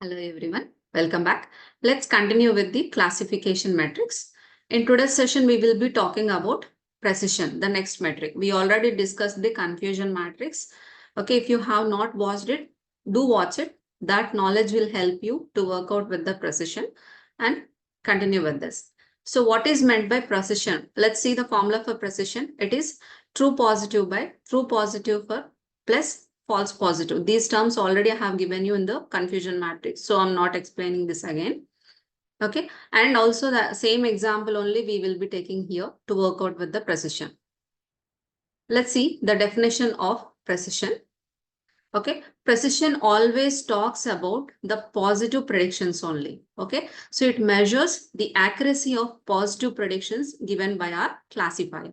Hello everyone, welcome back. Let's continue with the classification metrics. In today's session, we will be talking about precision, the next metric. We already discussed the confusion matrix. Okay, if you have not watched it, do watch it. That knowledge will help you to work out with the precision and continue with this. So what is meant by precision? Let's see the formula for precision. It is true positive by true positive for plus false positive. These terms already I have given you in the confusion matrix. So I'm not explaining this again. Okay. And also the same example only we will be taking here to work out with the precision. Let's see the definition of precision. Okay. Precision always talks about the positive predictions only. Okay. So it measures the accuracy of positive predictions given by our classifier.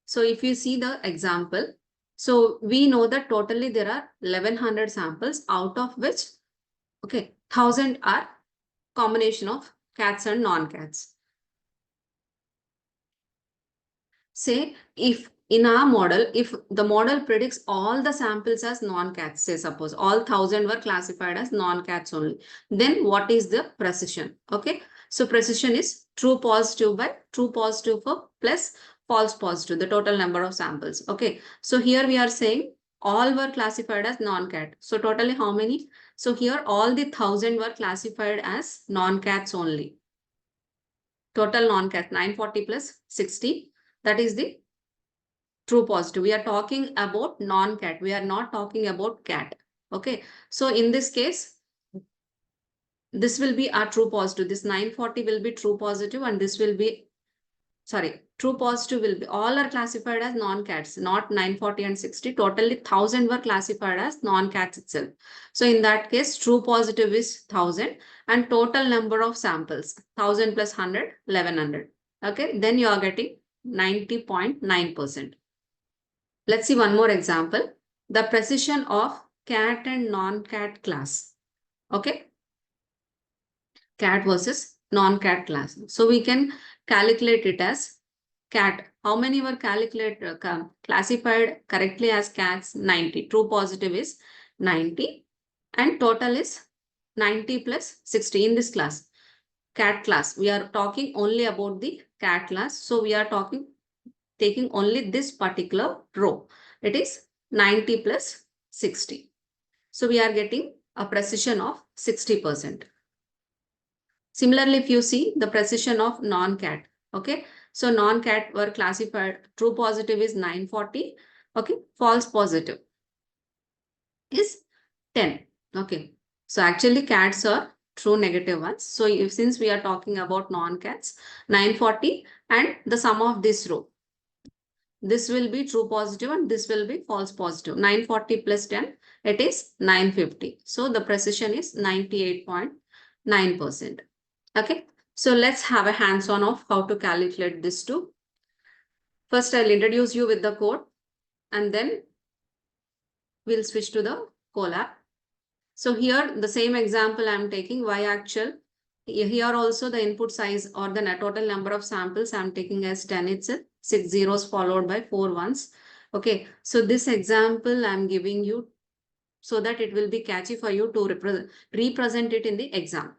So if you see the example, so we know that totally there are 1100 samples, out of which, okay, 1000 are combination of cats and non-cats. Say if in our model, if the model predicts all the samples as non-cats, say suppose all 1000 were classified as non-cats only, then what is the precision? Okay, so precision is true positive by true positive for plus false positive, the total number of samples. Okay, so here we are saying all were classified as non-cat. So totally how many? So here all the 1000 were classified as non-cats only. Total non-cat 940 plus 60. That is the true positive. We are talking about non-cat. We are not talking about cat. Okay. So in this case, this will be our true positive. This 940 will be true positive and this will be, sorry, true positive will be, all are classified as non-cats, not 940 and 60. Totally 1000 were classified as non-cats itself. So in that case, true positive is 1000 and total number of samples, 1000 plus 100, 1100. Okay, then you are getting 90.9%. Let's see one more example. The precision of cat and non-cat class. Okay. Cat versus non-cat class. So we can calculate it as cat. How many were classified correctly as cats? 90. True positive is 90 and total is 90 plus 60 in this class. Cat class. We are talking only about the cat class. So we are taking only this particular row. It is 90 plus 60. So we are getting a precision of 60%. Similarly, if you see the precision of non-cat, okay. So non-cat were classified, true positive is 940, okay. False positive is 10, okay. So actually cats are true negative ones. So if since we are talking about non-cats, 940 and the sum of this row, this will be true positive and this will be false positive. 940 plus 10, it is 950. So the precision is 98.9%. Okay, so let's have a hands-on of how to calculate this too. First, I'll introduce you with the code and then we'll switch to the Colab. So here, the same example I'm taking, Y actual. Here also the input size or the total number of samples I'm taking as 10 itself, 6 zeros followed by 4 ones. Okay, so this example I'm giving you so that it will be catchy for you to represent it in the exam.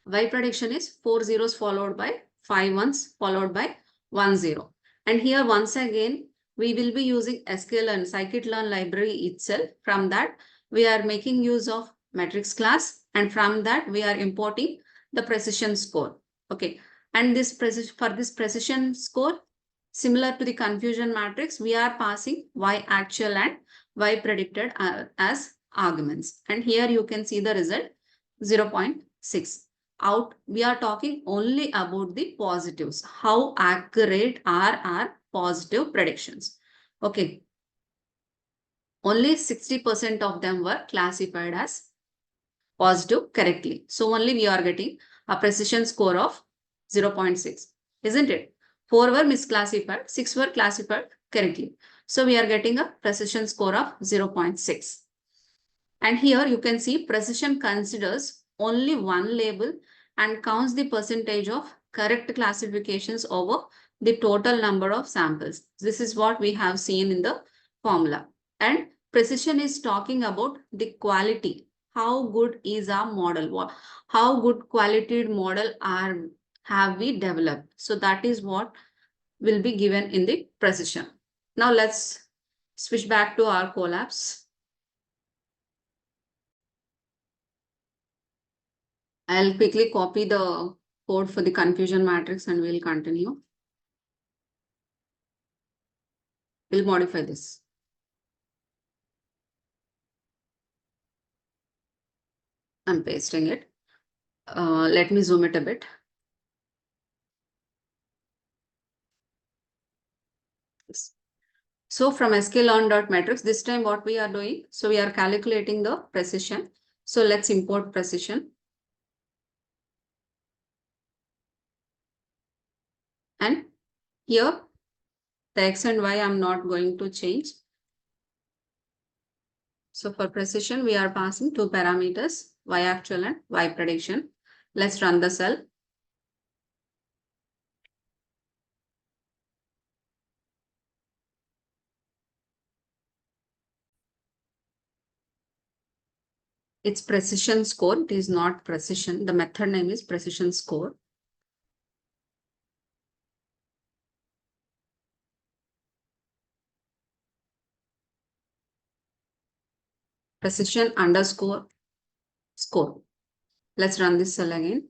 Y prediction is 4 zeros followed by 5 ones followed by 1 0. And here once again, we will be using sklearn, scikit-learn library itself. From that, we are making use of metrics class. And from that, we are importing the precision score. Okay. And this for this precision score, similar to the confusion matrix, we are passing Y actual and Y predicted as arguments. And here you can see the result 0.6. Out, we are talking only about the positives. How accurate are our positive predictions? Okay. Only 60% of them were classified as positive correctly. So only we are getting a precision score of 0.6, isn't it? 4 were misclassified, 6 were classified correctly. So we are getting a precision score of 0.6. And here you can see precision considers only one label and counts the percentage of correct classifications over the total number of samples. This is what we have seen in the formula. And precision is talking about the quality. how good is our model? How good quality model have we developed? So that is what will be given in the precision. Now let's switch back to our collapse. I'll quickly copy the code for the confusion matrix and we'll continue. We'll modify this. I'm pasting it. Let me zoom it a bit. So from sklearn.metrics, this time what we are doing, so we are calculating the precision. So let's import precision. And here the X and Y I'm not going to change. So for precision, we are passing two parameters, Y actual and Y prediction. Let's run the cell. It's precision score. It is not precision. The method name is precision score. Precision underscore score. Let's run this cell again.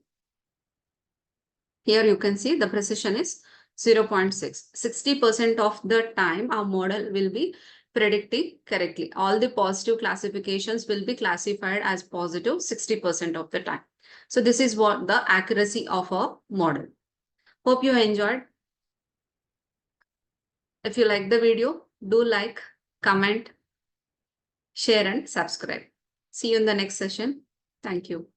Here you can see the precision is 0.6. 60% of the time our model will be predicting correctly. All the positive classifications will be classified as positive 60% of the time. So this is what the accuracy of a model. Hope you enjoyed. If you like the video, do like, comment, share and subscribe. See you in the next session. Thank you.